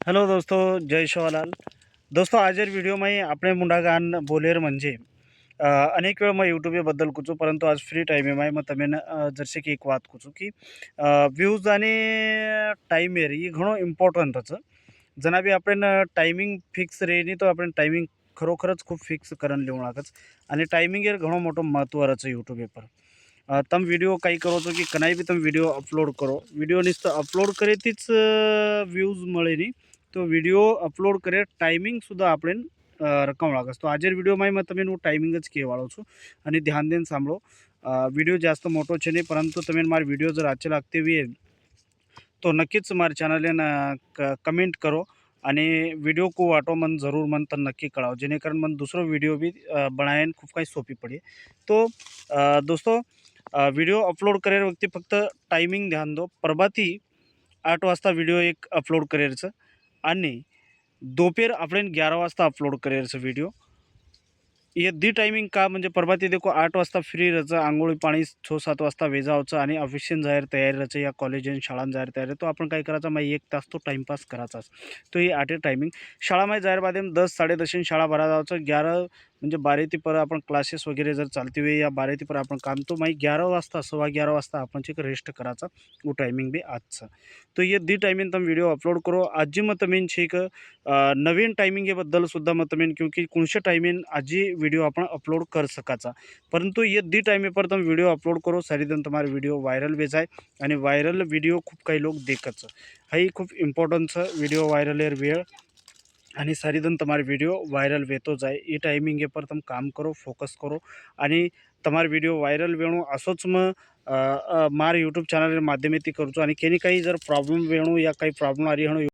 Hello दोस्तों, जय शिवालाल। दोस्तों आजर video में આપણે મુંડાગાન બોલેર म्हणजे अनेक वेळ मैं यूट्यूब बद्दल कुछ परंतु आज फ्री टाइम में मैं तमें जैसे की एक बात कुछ की व्यूज आणि टाइम एअर ही घणो इम्पॉर्टंट जना बी आपण टायमिंग फिक्स रेनी तो आपण टायमिंग खरोखरच खूप फिक्स करून लिहू लागच आणि टायमिंग एअर घणो मोठो महत्त्वाचं यूट्यूब पर तम वीडियो काही करो तो की कनाई भी तुम वीडियो अपलोड करो वीडियो नुसतं अपलोड करे तीच व्ह्यूज મળે નહીં તો વિડીયો અપલોડ કરે ટાઈમિંગ સુદ્धा આપણે રકમ લાગે તો આજે વિડીયોમાં મેં તમને હું ટાઈમિંગ જ કહેવાળો છું અને ધ્યાન દઈને સાંભળો વિડીયો જાસ્ત મોટો છે નહીં પરંતુ તમે મારી વિડીયો जर आजचे लागते हुए तो नक्कीच મારી ચેનલને કમેન્ટ કરો અને વિડીયો को वाटो मन जरूर मन तर नक्की कळाव जेणेकरून मन दुसरो व्हिडिओ बी बनायन खूप काही सोपी पडे तो दोस्तों व्हिडिओ अपलोड करे वक्ती फक्त टायमिंग ध्यान दो प्रभाती 8 वाजता व्हिडिओ एक अपलोड करायचं आणि दोपहर आपण 11 वाजता अपलोड करायचं व्हिडिओ ये दी टायमिंग का म्हणजे प्रभाती देखो 8 वाजता फ्री रहायचं आंघोळी पाणी 6-7 वाजता वेजावचं आणि ऑफिशियन जाहीर तयारी राहायचं या कॉलेज आणि शाळांना जाहीर तयारी तो आपण काय करायचं मग 1 तास तो टाइमपास करायचाच तो ही 8 टायमिंग शाळामध्ये जाहीर बादे 10-10:30 शाळा भरा जायचं 11 म्हणजे 12 ते पर आपण क्लासेस वगैरे जर चालते हुए या 12 ते पर आपण काम तो मग 11 वाजता 11:15 वाजता आपण एक रेस्ट करायचा वो टायमिंग बी आजचा तो ये दी टायमिंग तुम व्हिडिओ अपलोड करो आजी मग तुम्ही एक नवीन टायमिंग हे बद्दल सुद्धा मग तुम्ही क्योंकि कोणशे टायमिंग आजी व्हिडिओ आपण अपलोड कर सकाचा परंतु ये दी टाइम पर तुम वीडियो अपलोड करो सारीदन तुम्हारे वीडियो वायरल भी जाए आणि वायरल वीडियो खूप काही लोक देखच हाही खूप इम्पॉर्टन्स वीडियो वायरल एर वेळ आणि सारीदन तुम्हारे वीडियो वायरल वेतो जाए ये टाइमिंग पर तुम काम करो फोकस करो आणि તમારે વિડીયો વાયરલ વેણું असोच मग મારા યુટ્યુબ ચેનલ માધ્યમેથી કરું છું અને કેની काही जर प्रॉब्लेम वेणू या काही प्रॉब्लेम आरी हणो